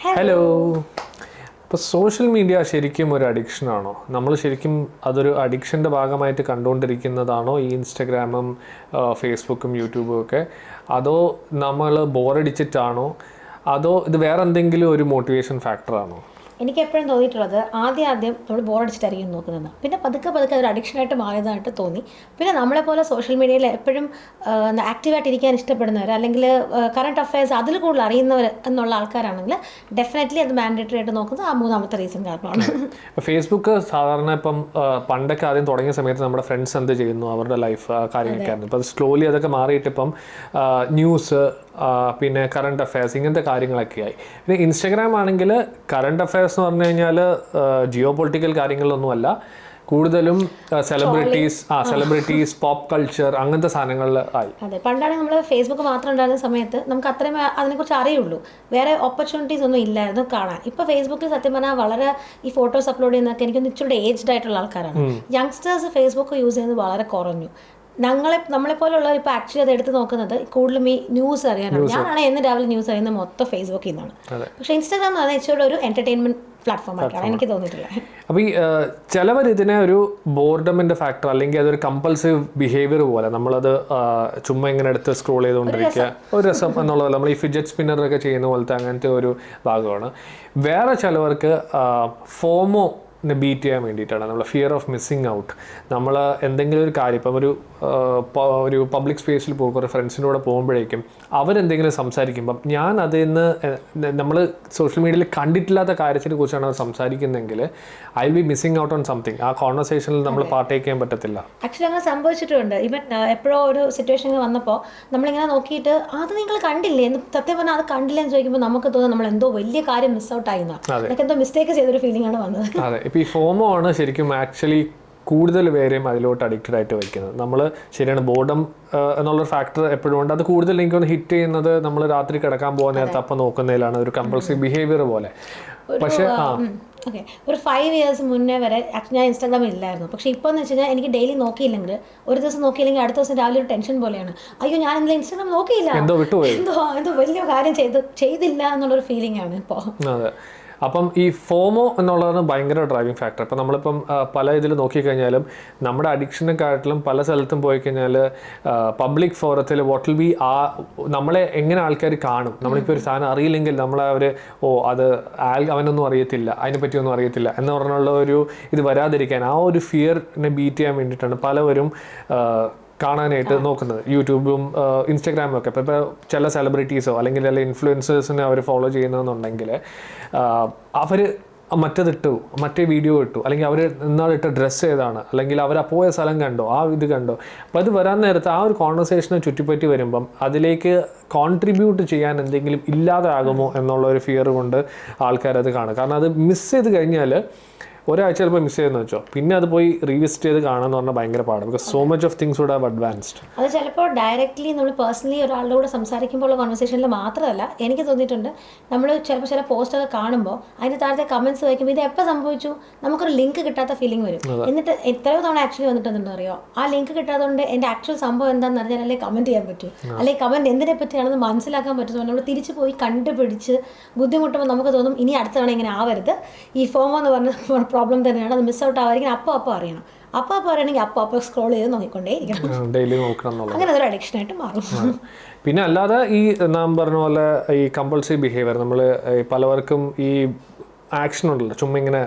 Hello. ഇപ്പോൾ social media ശരിക്കും ഒരു അഡിക്ഷനാണോ? നമ്മൾ ശരിക്കും അതൊരു അഡിക്ഷൻ്റെ ഭാഗമായിട്ട് കണ്ടുകൊണ്ടിരിക്കുന്നതാണോ ഈ ഇൻസ്റ്റഗ്രാമും ഫേസ്ബുക്കും യൂട്യൂബും ഒക്കെ? അതോ നമ്മൾ ബോറടിച്ചിട്ടാണോ? അതോ ഇത് വേറെ എന്തെങ്കിലും ഒരു മോട്ടിവേഷൻ ഫാക്ടറാണോ? എനിക്ക് എപ്പോഴും തോന്നിയിട്ടുള്ളത് ആദ്യം നമ്മൾ ബോറടിച്ചിട്ടായിരിക്കും നോക്കുന്നത്, പിന്നെ പതുക്കെ അതൊരു അഡിക്ഷനായിട്ട് മാറിയതായിട്ട് തോന്നി. പിന്നെ നമ്മളെപ്പോലെ സോഷ്യൽ മീഡിയയിൽ എപ്പോഴും ആക്റ്റീവായിട്ട് ഇരിക്കാൻ ഇഷ്ടപ്പെടുന്നവർ, അല്ലെങ്കിൽ കറണ്ട് അഫയേഴ്സ് അതിൽ കൂടുതൽ അറിയുന്നവർ എന്നുള്ള ആൾക്കാരാണെങ്കിൽ ഡെഫിനറ്റ്ലി അത് മാൻഡേറ്ററി ആയിട്ട് നോക്കുന്നത് ആ മൂന്നാമത്തെ റീസൺ കാരണമാണ്. ഫേസ്ബുക്ക് സാധാരണ ഇപ്പം പണ്ടൊക്കെ ആദ്യം തുടങ്ങിയ സമയത്ത് നമ്മുടെ ഫ്രണ്ട്സ് എന്ത് ചെയ്യുന്നു, അവരുടെ ലൈഫ് കാര്യങ്ങളൊക്കെ ആയിരുന്നു. ഇപ്പം സ്ലോലി അതൊക്കെ മാറിയിട്ട് ഇപ്പം ന്യൂസ്, പിന്നെ കറണ്ട് അഫയേഴ്സ്, ഇങ്ങനത്തെ കാര്യങ്ങളൊക്കെയായി. പിന്നെ ഇൻസ്റ്റഗ്രാം ആണെങ്കിൽ കറണ്ട് അഫയേഴ്സ് എന്ന് പറഞ്ഞു കഴിഞ്ഞാൽ ജിയോ പൊളിറ്റിക്കൽ കാര്യങ്ങളിലൊന്നുമല്ല, കൂടുതലും സെലിബ്രിറ്റീസ് പോപ്പ് കൾച്ചർ അങ്ങനത്തെ സാധനങ്ങളിൽ ആയി. അതെ, പണ്ടാണ് നമ്മൾ ഫേസ്ബുക്ക് മാത്രം ഉണ്ടായിരുന്ന സമയത്ത് നമുക്ക് അത്രയും അതിനെക്കുറിച്ച് അറിയുള്ളൂ, വേറെ ഓപ്പർച്യൂണിറ്റീസ് ഒന്നും ഇല്ലായിരുന്നു കാണാൻ. ഇപ്പോൾ ഫേസ്ബുക്കിൽ സത്യം പറഞ്ഞാൽ വളരെ ഈ ഫോട്ടോസ് അപ്ലോഡ് ചെയ്യുന്നതൊക്കെ എനിക്കൊന്ന് ഇച്ചിരി ഏജ്ഡ് ആയിട്ടുള്ള ആൾക്കാരാണ്. യങ്സ്റ്റേഴ്സ് ഫേസ്ബുക്ക് യൂസ് ചെയ്യുന്നത് വളരെ കുറഞ്ഞു. നമ്മളെപ്പോലുള്ളവർ ഇപ്പോൾ ആക്ച്വലി അത് എടുത്ത് നോക്കുന്നത് കൂടുതലും ഈ ന്യൂസ് അറിയാനാണ്. ഞാനാണ് എന്ന് രാവിലെ ന്യൂസ് അറിയുന്നത് മൊത്തം ഫേസ്ബുക്കിൽ നിന്നാണ്. പക്ഷേ ഇൻസ്റ്റാഗ്രാം എന്ന് പറഞ്ഞാൽ ഇച്ചിരി ഒരു എൻ്റർടൈൻമെൻറ്റ് പ്ലാറ്റ്ഫോമായിട്ടാണ് എനിക്ക് തോന്നിയിട്ടുള്ളത്. അപ്പോൾ ഈ ചിലവർ ഇതിനെ ഒരു ബോർഡമിൻ്റെ ഫാക്ടർ, അല്ലെങ്കിൽ അതൊരു കമ്പൾസീവ് ബിഹേവിയർ പോലെ നമ്മളത് ചുമ്മാ ഇങ്ങനെ എടുത്ത് സ്ക്രോൾ ചെയ്തുകൊണ്ടിരിക്കുക, ഒരു രസം എന്നുള്ളത് നമ്മൾ ഈ ഫിഡ്ജറ്റ് സ്പിന്നറൊക്കെ ചെയ്യുന്ന പോലത്തെ അങ്ങനത്തെ ഒരു ഭാഗമാണ്. വേറെ ചിലവർക്ക് ഫോമോ ബീറ്റ് ചെയ്യാൻ വേണ്ടിയിട്ടാണ്, നമ്മൾ ഫിയർ ഓഫ് മിസ്സിങ് ഔട്ട്. നമ്മൾ എന്തെങ്കിലും ഒരു കാര്യം ഇപ്പം ഒരു പബ്ലിക് സ്പേസിൽ പോകും, കുറേ ഫ്രണ്ട്സിൻ്റെ കൂടെ പോകുമ്പോഴേക്കും അവരെന്തെങ്കിലും സംസാരിക്കുമ്പം ഞാൻ അതിൽ നിന്ന് നമ്മൾ സോഷ്യൽ മീഡിയയിൽ കണ്ടിട്ടില്ലാത്ത കാര്യത്തിനെ കുറിച്ചാണ് സംസാരിക്കുന്നതെങ്കിൽ I will be missing out on something. ആ കോൺവെർസേഷനിൽ നമ്മൾ പാർട്ടേക്ക് ചെയ്യാൻ പറ്റത്തില്ല. ആക്ച്വലി അങ്ങനെ സംഭവിച്ചിട്ടുണ്ട്. ഇവൻ എപ്പോഴോ ഒരു സിറ്റുവേഷൻ വന്നപ്പോൾ നമ്മളിങ്ങനെ നോക്കിയിട്ട് അത് നിങ്ങൾ കണ്ടില്ലേ എന്ന്, സത്യം പറഞ്ഞാൽ അത് കണ്ടില്ലെന്ന് ചോദിക്കുമ്പോൾ നമുക്ക് തോന്നുന്നു നമ്മൾ എന്തോ വലിയ കാര്യം മിസ് ഔട്ട് ആയിരുന്ന, എനിക്ക് എന്തോ മിസ്റ്റേക്ക് ചെയ്തൊരു ഫീലിംഗ് ആണ് വന്നത്. അതെ, ഇപ്പോൾ ഈ ഫോമോ ആണ് ശരിക്കും ആക്ച്വലി കൂടുതൽ പേരെയും അതിലോട്ട് അഡിക്റ്റഡ് ആയിട്ട് വയ്ക്കുന്നത്. നമ്മൾ ശരിയാണ്, ബോർഡം എന്നുള്ളൊരു ഫാക്ടർ എപ്പോഴും ഉണ്ട്. അത് കൂടുതൽ എനിക്കൊന്ന് ഹിറ്റ് ചെയ്യുന്നത് നമ്മൾ രാത്രി കിടക്കാൻ പോകുന്ന നേരത്തെ അപ്പം നോക്കുന്നതിലാണ്, ഒരു കമ്പൾസറി ബിഹേവിയർ പോലെ. പക്ഷേ ഓക്കെ, ഒരു 5 years മുന്നേ വരെ ഞാൻ ഇൻസ്റ്റാഗ്രാമിൽ ഇല്ലായിരുന്നു. പക്ഷേ ഇപ്പോൾ എന്ന് വെച്ച് കഴിഞ്ഞാൽ എനിക്ക് ഡെയിലി നോക്കിയില്ലെങ്കിൽ, ഒരു ദിവസം നോക്കിയില്ലെങ്കിൽ അടുത്ത ദിവസം രാവിലെ ഒരു ടെൻഷൻ പോലെയാണ്. അയ്യോ, ഞാൻ ഇന്നലെ ഇൻസ്റ്റാഗ്രാം നോക്കിയില്ല, എന്തോ വലിയ കാര്യം ചെയ്തില്ല എന്നുള്ളൊരു ഫീലിംഗ് ആണ് ഇപ്പോൾ. അതെ, അപ്പം ഈ ഫോമോ എന്നുള്ളതാണ് ഭയങ്കര ഡ്രൈവിംഗ് ഫാക്ടർ. ഇപ്പം നമ്മളിപ്പം പല ഇതിൽ നോക്കിക്കഴിഞ്ഞാലും നമ്മുടെ അഡിക്ഷനെക്കാട്ടിലും പല സ്ഥലത്തും പോയി കഴിഞ്ഞാൽ പബ്ലിക് ഫോറത്തിൽ വാട്ട് വിൽ ബി നമ്മളെ എങ്ങനെ ആൾക്കാർ കാണും. നമ്മളിപ്പോൾ ഒരു സാധനം അറിയില്ലെങ്കിൽ നമ്മളെ അവർ അത് അവനൊന്നും അറിയത്തില്ല, അതിനെപ്പറ്റിയൊന്നും അറിയത്തില്ല എന്ന് പറഞ്ഞുള്ള ഒരു ഇത് വരാതിരിക്കാൻ, ആ ഒരു ഫിയറിനെ ബീറ്റ് ചെയ്യാൻ വേണ്ടിയിട്ടാണ് പലവരും കാണാനായിട്ട് നോക്കുന്നത്. യൂട്യൂബും ഇൻസ്റ്റഗ്രാമും ഒക്കെ. ഇപ്പോൾ ചില സെലിബ്രിറ്റീസോ അല്ലെങ്കിൽ ചില ഇൻഫ്ലുവൻസേഴ്സിനെ അവർ ഫോളോ ചെയ്യുന്നതെന്നുണ്ടെങ്കിൽ അവർ മറ്റേ വീഡിയോ ഇട്ടു, അല്ലെങ്കിൽ അവർ ഇന്നാളിട്ട ഡ്രസ്സ് ഏതാണ്, അല്ലെങ്കിൽ അവർ പോയ സ്ഥലം കണ്ടോ, ആ ഇത് കണ്ടോ. അപ്പോൾ അത് വരാൻ നേരത്ത് ആ ഒരു കോൺവെർസേഷനെ ചുറ്റിപ്പറ്റി വരുമ്പം അതിലേക്ക് കോൺട്രിബ്യൂട്ട് ചെയ്യാൻ എന്തെങ്കിലും ഇല്ലാതാകുമോ എന്നുള്ള ഒരു ഫിയർ കൊണ്ട് ആൾക്കാരത് കാണും. കാരണം അത് മിസ് ചെയ്ത് കഴിഞ്ഞാൽ ഒരാഴ്ച ചിലപ്പോൾ മിസ് ചെയ്തെന്ന് വെച്ചോ, പിന്നെ അത് പോയി റീവിസിറ്റ് ചെയ്ത് കാണാമെന്ന് പറഞ്ഞാൽ ഭയങ്കര പാടാണ്. Because so much of things would have advanced. അത് ചിലപ്പോൾ ഡയറക്റ്റ്ലി നമ്മൾ പേഴ്സണലി ഒരാളുടെ കൂടെ സംസാരിക്കുമ്പോൾ ഉള്ള കോൺവെർസേഷനിൽ മാത്രമല്ല, എനിക്ക് തോന്നിയിട്ടുണ്ട് നമ്മൾ ചിലപ്പോൾ ചില പോസ്റ്റൊക്കെ കാണുമ്പോൾ അതിൻ്റെ താഴത്തെ കമൻറ്റ്സ് വായിക്കുമ്പോൾ ഇത് എപ്പോൾ സംഭവിച്ചു, നമുക്കൊരു ലിങ്ക് കിട്ടാത്ത ഫീലിംഗ് വരും. എന്നിട്ട് എത്രയോ തവണ ആക്ച്വലി വന്നിട്ടുണ്ടെന്ന് അറിയോ, ആ ലിങ്ക് കിട്ടാത്തതുകൊണ്ട് എൻ്റെ ആക്ച്വൽ സംഭവം എന്താണെന്ന് അറിഞ്ഞാൽ അല്ലെങ്കിൽ കമൻറ്റ് ചെയ്യാൻ പറ്റും, അല്ലെങ്കിൽ കമൻറ്റ് എന്തിനെ പറ്റിയാണെന്ന് മനസ്സിലാക്കാൻ പറ്റും. നമ്മൾ തിരിച്ചു പോയി കണ്ടുപിടിച്ച് ബുദ്ധിമുട്ടുമ്പോൾ നമുക്ക് തോന്നും ഇനി അടുത്ത തവണ ഇങ്ങനെ ആവരുത്. ഈ ഫോമോ എന്ന് പറഞ്ഞ പ്രോബ്ലം തന്നെയാണ്, അത് മിസ് ഔട്ട് ആവാതിരിക്കും. അപ്പോൾ അറിയണം, അപ്പോൾ അറിയണമെങ്കിൽ അപ്പോൾ സ്ക്രോൾ ചെയ്ത് നോക്കിക്കൊണ്ടേ ഇരിക്കണം, ഡെയിലി നോക്കണം. അങ്ങനെ അതൊരു അഡിക്ഷനായിട്ട് മാറും. പിന്നെ അല്ലാതെ ഈ നാം പറഞ്ഞ പോലെ ഈ കമ്പൾസറി ബിഹേവിയർ, നമ്മൾ പലവർക്കും ഈ ആക്ഷൻ ഉണ്ടല്ലോ, ചുമ്മാ ഇങ്ങനെ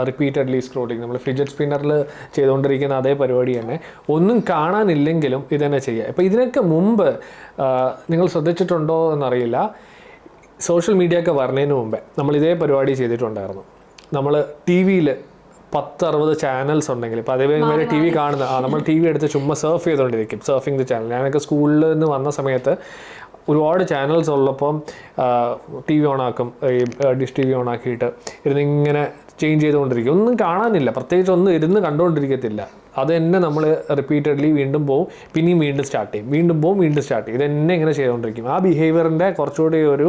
റിപ്പീറ്റഡ്ലി സ്ക്രോളിങ്, നമ്മൾ ഫിഡ്ജറ്റ് സ്പിന്നറിൽ ചെയ്തുകൊണ്ടിരിക്കുന്ന അതേ പരിപാടി തന്നെ, ഒന്നും കാണാനില്ലെങ്കിലും ഇതന്നെ ചെയ്യുക. ഇപ്പോൾ ഇതിനൊക്കെ മുമ്പ് നിങ്ങൾ ശ്രദ്ധിച്ചിട്ടുണ്ടോ എന്നറിയില്ല, സോഷ്യൽ മീഡിയ ഒക്കെ വരുന്നതിന് മുമ്പേ നമ്മൾ ഇതേ പരിപാടി ചെയ്തിട്ടുണ്ടായിരുന്നു. നമ്മൾ ടി വിയിൽ 10-60 ചാനൽസ് ഉണ്ടെങ്കിൽ, ഇപ്പോൾ അതേപോലെ ടി വി കാണുന്ന നമ്മൾ ടി വി എടുത്ത് ചുമ്മാ സർഫ് ചെയ്തുകൊണ്ടിരിക്കും, സർഫിംഗ് ദി ചാനൽ. ഞാനൊക്കെ സ്കൂളിൽ നിന്ന് വന്ന സമയത്ത് ഒരുപാട് ചാനൽസ് ഉള്ളപ്പം ടി വി ഓണാക്കും, ഈ ഡിഷ് ടി വി ഓണാക്കിയിട്ട് ഇരുന്ന് ഇങ്ങനെ ചേഞ്ച് ചെയ്തുകൊണ്ടിരിക്കും. ഒന്നും കാണാനില്ല, പ്രത്യേകിച്ച് ഒന്നും ഇരുന്ന് കണ്ടുകൊണ്ടിരിക്കത്തില്ല. അത് തന്നെ നമ്മൾ റിപ്പീറ്റഡ്ലി വീണ്ടും പോവും, പിന്നെയും വീണ്ടും സ്റ്റാർട്ട് ചെയ്യും, വീണ്ടും പോവും, വീണ്ടും സ്റ്റാർട്ട് ചെയ്യും. ഇതെന്നെ ഇങ്ങനെ ചെയ്തുകൊണ്ടിരിക്കും. ആ ബിഹേവിയറിൻ്റെ കുറച്ചുകൂടി ഒരു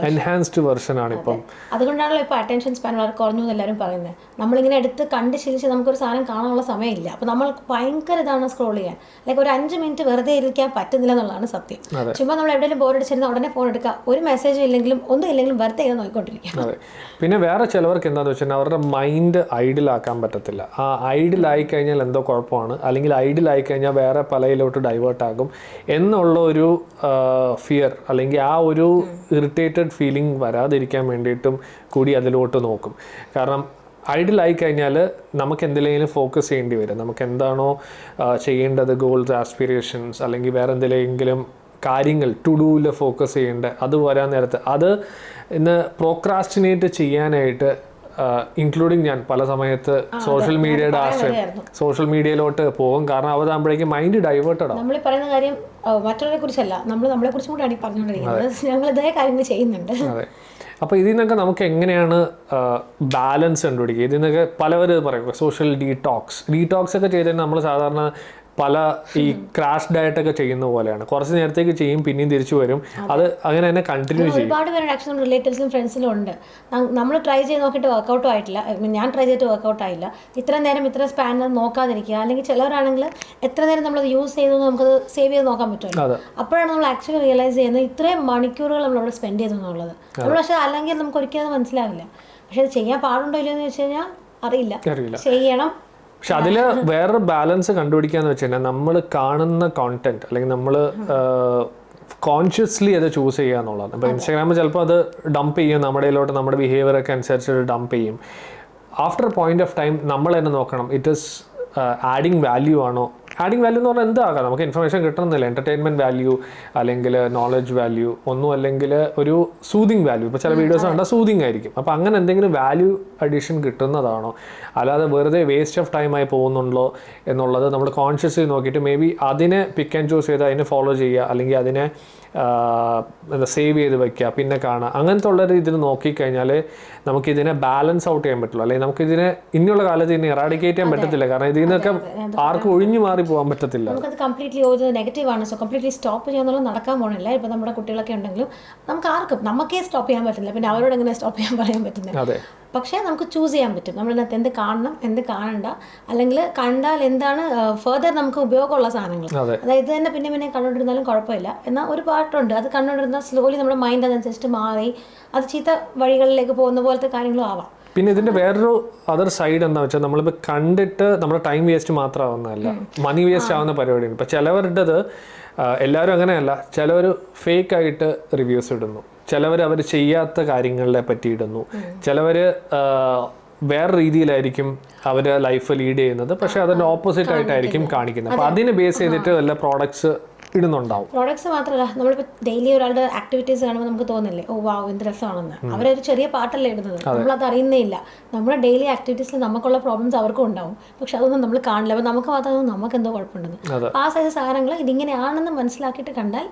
എൻഹാൻസ്ഡ് വെർഷൻ ആണ് ഇപ്പം. അതുകൊണ്ടാണല്ലോ ഇപ്പോൾ അറ്റൻഷൻ സ്പാൻ വളരെ കുറഞ്ഞു എന്ന് എല്ലാവരും പറയുന്നത്. നമ്മളിങ്ങനെ എടുത്ത് കണ്ട് ശീലിച്ച് നമുക്കൊരു സാധനം കാണാനുള്ള സമയമില്ല. അപ്പോൾ നമ്മൾ ഭയങ്കര ഇതാണ് സ്ക്രോൾ ചെയ്യാൻ. ലൈക്ക് ഒരു 5 മിനിറ്റ് വെറുതെ ഇരിക്കാൻ പറ്റുന്നില്ല എന്നുള്ളതാണ് സത്യം. ചുമ്മാ നമ്മൾ എവിടെയെങ്കിലും ബോറടിച്ചിരുന്ന ഉടനെ ഫോൺ എടുക്കുക, ഒരു മെസ്സേജ് ഇല്ലെങ്കിലും ഒന്നും ഇല്ലെങ്കിലും വെറുതെ ഇങ്ങനെ നോക്കിക്കൊണ്ടിരിക്കുക. അതെ. പിന്നെ വേറെ ചിലവർക്ക് എന്താണെന്ന് വെച്ചാൽ അവരുടെ മൈൻഡ് ഐഡിലാക്കാൻ പറ്റത്തില്ല. ആ ഐഡിലായി കഴിഞ്ഞാൽ എന്തോ കുഴപ്പമാണ്, അല്ലെങ്കിൽ ഐഡിലായി കഴിഞ്ഞാൽ വേറെ പലയിലോട്ട് ഡൈവേർട്ട് ആകും എന്നുള്ള ഒരു ഫിയർ, അല്ലെങ്കിൽ ആ ഒരു ഇറിറ്റേറ്റഡ് ഫീലിംഗ് വരാതിരിക്കാൻ വേണ്ടിയിട്ടും കൂടി അതിലോട്ട് നോക്കും. കാരണം ഐഡിലായി കഴിഞ്ഞാൽ നമുക്ക് എന്തെങ്കിലും ഫോക്കസ് ചെയ്യേണ്ടി വരും. നമുക്ക് എന്താണോ ചെയ്യേണ്ടത്, ഗോൾസ്, ആസ്പിറേഷൻസ്, അല്ലെങ്കിൽ വേറെ എന്തെങ്കിലും കാര്യങ്ങൾ ടു ഡൂവിൽ ഫോക്കസ് ചെയ്യേണ്ട, അത് വരാൻ നേരത്ത് അത് ഇന്ന് പ്രോക്രാസ്റ്റിനേറ്റ് ചെയ്യാനായിട്ട് ഇൻക്ലൂഡിങ് ഞാൻ പല സമയത്ത് സോഷ്യൽ മീഡിയയുടെ ആശ്രയം, സോഷ്യൽ മീഡിയയിലോട്ട് പോകും. കാരണം അതാകുമ്പോഴേക്കും മൈൻഡ് ഡൈവേർട്ടഡ് ആവും. നമ്മൾ പറയുന്ന കാര്യം മറ്റുള്ളവരെ കുറിച്ചല്ല, നമ്മളെ കുറിച്ചും കൂടെയാണ് പറഞ്ഞുകൊണ്ടിരിക്കുന്നത്. ഞങ്ങൾ ഇതേ കാര്യങ്ങൾ ചെയ്യുന്നുണ്ട്. അതെ. അപ്പോൾ ഇതിൽ നിന്നൊക്കെ നമുക്ക് എങ്ങനെയാണ് ബാലൻസ് കണ്ടുപിടിക്കുക? ഇതിൽ നിന്നൊക്കെ പലവരും പറയും സോഷ്യൽ ഡീടോക്സ് ഒക്കെ ചെയ്തിട്ട് നമ്മൾ സാധാരണ പല ഈ ക്രാഷ് ഡയറ്റ് ഒക്കെ ചെയ്യുന്ന പോലെയാണ്. കുറച്ച് നേരത്തേക്ക് ചെയ്യും, പിന്നെയും തിരിച്ചു വരും. അത് അങ്ങനെ തന്നെ കണ്ടിന്യൂ ചെയ്യും. ഒരുപാട് പേരുടെ ആക്ച്വലി റിലേറ്റീവ്സിലും ഫ്രണ്ട്സിലും ഉണ്ട്. നമ്മൾ ട്രൈ ചെയ്ത് നോക്കിയിട്ട് വർക്കൗട്ടും ആയിട്ടില്ല. ഞാൻ ട്രൈ ചെയ്തിട്ട് വർക്കൗട്ട് ആയില്ല. ഇത്ര നേരം ഇത്ര സ്പാൻ നോക്കാതിരിക്കുക. അല്ലെങ്കിൽ ചിലവരാണെങ്കിൽ എത്ര നേരം നമ്മളത് യൂസ് ചെയ്തു നമുക്കത് സേവ് ചെയ്ത് നോക്കാൻ പറ്റുമല്ലോ. അപ്പോഴാണ് നമ്മൾ ആക്ച്വലി റിയലൈസ് ചെയ്യുന്നത് ഇത്രയും മണിക്കൂറുകൾ നമ്മളവിടെ സ്പെൻഡ് ചെയ്തു എന്നുള്ളത്. നമ്മൾ പക്ഷേ അല്ലെങ്കിൽ നമുക്ക് ഒരിക്കലും അത് മനസ്സിലാവില്ല. പക്ഷെ അത് ചെയ്യാൻ പാടുണ്ടോ ഇല്ലയോ എന്ന് വെച്ച് കഴിഞ്ഞാൽ അറിയില്ല. ചെയ്യണം. പക്ഷെ അതിൽ വേറൊരു ബാലൻസ് കണ്ടുപിടിക്കാന്ന് വെച്ച് കഴിഞ്ഞാൽ നമ്മൾ കാണുന്ന കോണ്ടന്റ്, അല്ലെങ്കിൽ നമ്മൾ കോൺഷ്യസ്ലി അത് ചൂസ് ചെയ്യുക എന്നുള്ളതാണ്. അപ്പോൾ ഇൻസ്റ്റാഗ്രാമിൽ ചിലപ്പോൾ അത് ഡംപ് ചെയ്യും, നമ്മുടെ ഇതിലോട്ട് നമ്മുടെ ബിഹേവിയറൊക്കെ അനുസരിച്ച് ഡംപ് ചെയ്യും. ആഫ്റ്റർ പോയിന്റ് ഓഫ് ടൈം നമ്മൾ തന്നെ നോക്കണം, ഇറ്റ് ഈസ് ആഡിങ് വാല്യൂ ആണോ. ആഡിങ് വാല്യൂ എന്ന് പറഞ്ഞാൽ എന്താകാം, നമുക്ക് ഇൻഫർമേഷൻ കിട്ടുന്നില്ല, എൻ്റർടൈൻമെൻറ്റ് വാല്യൂ അല്ലെങ്കിൽ നോളജ് വാല്യൂ, ഒന്നും അല്ലെങ്കിൽ ഒരു സൂതിങ് വാല്യൂ. ഇപ്പോൾ ചില വീഡിയോസ് കണ്ടാൽ സൂതിങ് ആയിരിക്കും. അപ്പോൾ അങ്ങനെ എന്തെങ്കിലും വാല്യൂ അഡീഷൻ കിട്ടുന്നതാണോ, അല്ലാതെ വെറുതെ വേസ്റ്റ് ഓഫ് ടൈമായി പോകുന്നുണ്ടോ എന്നുള്ളത് നമ്മൾ കോൺഷ്യസ്ലി നോക്കിയിട്ട് മേ ബി അതിനെ പിക്ക് ആൻഡ് ചൂസ് ചെയ്ത് അതിനെ ഫോളോ ചെയ്യുക, അല്ലെങ്കിൽ അതിനെ എന്താ സേവ് ചെയ്ത് വയ്ക്കുക, പിന്നെ കാണുക. അങ്ങനത്തെ ഉള്ള ഇതിൽ നോക്കിക്കഴിഞ്ഞാൽ നമുക്കിതിനെ ബാലൻസ് ഔട്ട് ചെയ്യാൻ പറ്റുള്ളൂ. അല്ലെങ്കിൽ നമുക്കിതിനെ ഇനിയുള്ള കാലത്ത് ഇതിനെ എറാഡിക്കേറ്റ് ചെയ്യാൻ പറ്റത്തില്ല. കാരണം ഇതിൽ നിന്നൊക്കെ ആർക്കും ഒഴിഞ്ഞു മാറി പോകാൻ പറ്റത്തില്ല. നമുക്കത് കംപ്ലീറ്റ്ലി ഒരു നെഗറ്റീവ് ആണ്. സോ കംപ്ലീറ്റ്ലി സ്റ്റോപ്പ് ചെയ്യാന്നുള്ളത് നടക്കാൻ പോകണില്ല. ഇപ്പോൾ നമ്മുടെ കുട്ടികളൊക്കെ ഉണ്ടെങ്കിലും നമുക്കേ സ്റ്റോപ്പ് ചെയ്യാൻ പറ്റില്ല. പിന്നെ അവരോട് എങ്ങനെ സ്റ്റോപ്പ് ചെയ്യാൻ പറയാൻ പറ്റുന്നത്? പക്ഷേ നമുക്ക് ചൂസ് ചെയ്യാൻ പറ്റും നമ്മളിതിനകത്ത് എന്ത് കാണണം, എന്ത് കാണണ്ട, അല്ലെങ്കിൽ കണ്ടാൽ എന്താണ് ഫെർദർ നമുക്ക് ഉപയോഗമുള്ള സാധനങ്ങൾ. അതായത് ഇത് തന്നെ പിന്നെ കണ്ടുകൊണ്ടിരുന്നാലും കുഴപ്പമില്ല. എന്നാൽ ഒരു പാട്ടുണ്ട്, അത് കണ്ടുകൊണ്ടിരുന്നാൽ സ്ലോലി നമ്മുടെ മൈൻഡ് അതനുസരിച്ച് മാറി അത് ചീത്ത വഴികളിലേക്ക് പോകുന്ന പോലത്തെ കാര്യങ്ങളും ആവാം. പിന്നെ ഇതിൻ്റെ വേറൊരു അതർ സൈഡ് എന്താ വെച്ചാൽ നമ്മളിപ്പോൾ കണ്ടിട്ട് നമ്മുടെ ടൈം വേസ്റ്റ് മാത്രമാവുന്നതല്ല, മണി വേസ്റ്റ് ആവുന്ന പരിപാടിയാണ്. ഇപ്പോൾ ചിലവരുടേത് എല്ലാവരും അങ്ങനെയല്ല, ചിലവർ ഫേക്കായിട്ട് റിവ്യൂസ് ഇടുന്നു, ചിലവർ അവർ ചെയ്യാത്ത കാര്യങ്ങളെ പറ്റി ഇടുന്നു, ചിലവർ വേറെ രീതിയിലായിരിക്കും അവർ ലൈഫ് ലീഡ് ചെയ്യുന്നത്, പക്ഷേ അതിൻ്റെ ഓപ്പോസിറ്റ് ആയിട്ടായിരിക്കും കാണിക്കുന്നത്. അപ്പോൾ അതിനെ ബേസ് ചെയ്തിട്ട് വല്ല പ്രോഡക്ട്സ് ഇടുന്നുണ്ടാവും. പ്രോഡക്ട്സ് മാത്രമല്ല, നമ്മളിപ്പോൾ ഡെയിലി ഒരാളുടെ ആക്ടിവിറ്റീസ് കാണുമ്പോൾ നമുക്ക് തോന്നില്ലേ, ഓ വാവ് എന്ത് രസമാണെന്ന്. അവരൊരു ചെറിയ പാട്ടല്ലേ ഇടുന്നത്, നമ്മളത് അറിയുന്നേ ഇല്ല. നമ്മുടെ ഡെയിലി ആക്ടിവിറ്റീസിൽ നമുക്കുള്ള പ്രോബ്ലംസ് അവർക്കും ഉണ്ടാവും, പക്ഷെ അതൊന്നും നമ്മൾ കാണില്ല. അപ്പോൾ നമുക്ക് മാത്രം നമുക്ക് എന്തോ കുഴപ്പമുണ്ടെന്ന്. ആ സൈസ് സാധനങ്ങൾ ഇതിങ്ങനെയാണെന്ന് മനസ്സിലാക്കിയിട്ട് കണ്ടാൽ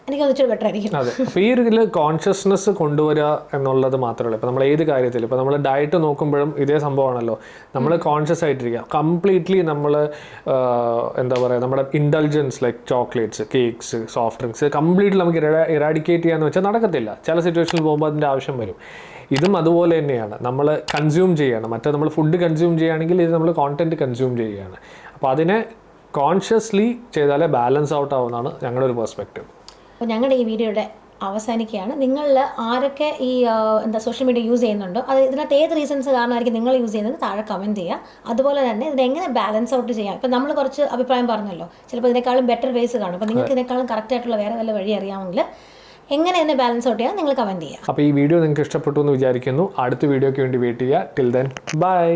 എനിക്ക് ഒന്നിച്ചൊരു ബെറ്റർ ആയിരിക്കും. അതെ. അപ്പോൾ ഈ ഒരു കോൺഷ്യസ്നെസ് കൊണ്ടുവരിക എന്നുള്ളത് മാത്രമല്ല. ഇപ്പോൾ നമ്മൾ ഏത് കാര്യത്തിലും, ഇപ്പോൾ നമ്മൾ ഡയറ്റ് നോക്കുമ്പോഴും ഇതേ സംഭവമാണല്ലോ, നമ്മൾ കോൺഷ്യസ് ആയിട്ടിരിക്കുക. കംപ്ലീറ്റ്ലി നമ്മൾ എന്താ പറയുക, നമ്മുടെ indulgence like chocolates, cakes, soft drinks completely നമുക്ക് ഇറാഡിക്കേറ്റ് ചെയ്യാന്ന് വെച്ചാൽ നടക്കത്തില്ല. ചില സിറ്റുവേഷനിൽ പോകുമ്പോൾ അതിൻ്റെ ആവശ്യം വരും. ഇതും അതുപോലെ തന്നെയാണ്, നമ്മൾ കൺസ്യൂം ചെയ്യണം. മറ്റേ നമ്മൾ ഫുഡ് കൺസ്യൂം ചെയ്യുകയാണെങ്കിൽ ഇത് നമ്മൾ കോണ്ടന്റ് കൺസ്യൂം ചെയ്യുകയാണ്. അപ്പോൾ അതിനെ കോൺഷ്യസ്ലി ചെയ്താലേ ബാലൻസ് ഔട്ട് ആവുന്നതാണ് ഞങ്ങളുടെ ഒരു പെർസ്പെക്റ്റീവ്. അപ്പോൾ ഞങ്ങളുടെ ഈ വീഡിയോയുടെ അവസാനിക്കുകയാണ്. നിങ്ങളിൽ ആരൊക്കെ ഈ സോഷ്യൽ മീഡിയ യൂസ് ചെയ്യുന്നുണ്ടോ, അത് ഇതിനകത്ത് ഏത് റീസൺസ് കാരണമായിരിക്കും നിങ്ങൾ യൂസ് ചെയ്യുന്നത് താഴെ കമൻറ്റ് ചെയ്യുക. അതുപോലെ തന്നെ ഇതിനെങ്ങനെ ബാലൻസ് ഔട്ട് ചെയ്യാം. ഇപ്പോൾ നമ്മൾ കുറച്ച് അഭിപ്രായം പറഞ്ഞല്ലോ, ചിലപ്പോൾ ഇതിനേക്കാളും ബെറ്റർ വേസ് കാണും. അപ്പോൾ നിങ്ങൾക്ക് ഇതിനേക്കാളും കറക്റ്റായിട്ടുള്ള വേറെ വല്ല വഴി അറിയാമെങ്കിൽ എങ്ങനെ ഇതിനെ ബാലൻസ് ഔട്ട് ചെയ്യാം നിങ്ങൾ കമൻറ്റ് ചെയ്യുക. അപ്പോൾ ഈ വീഡിയോ നിങ്ങൾക്ക് ഇഷ്ടപ്പെട്ടു എന്ന് വിചാരിക്കുന്നു. അടുത്ത വീഡിയോയ്ക്ക് വേണ്ടി വെയിറ്റ് ചെയ്യുക. Till then bye.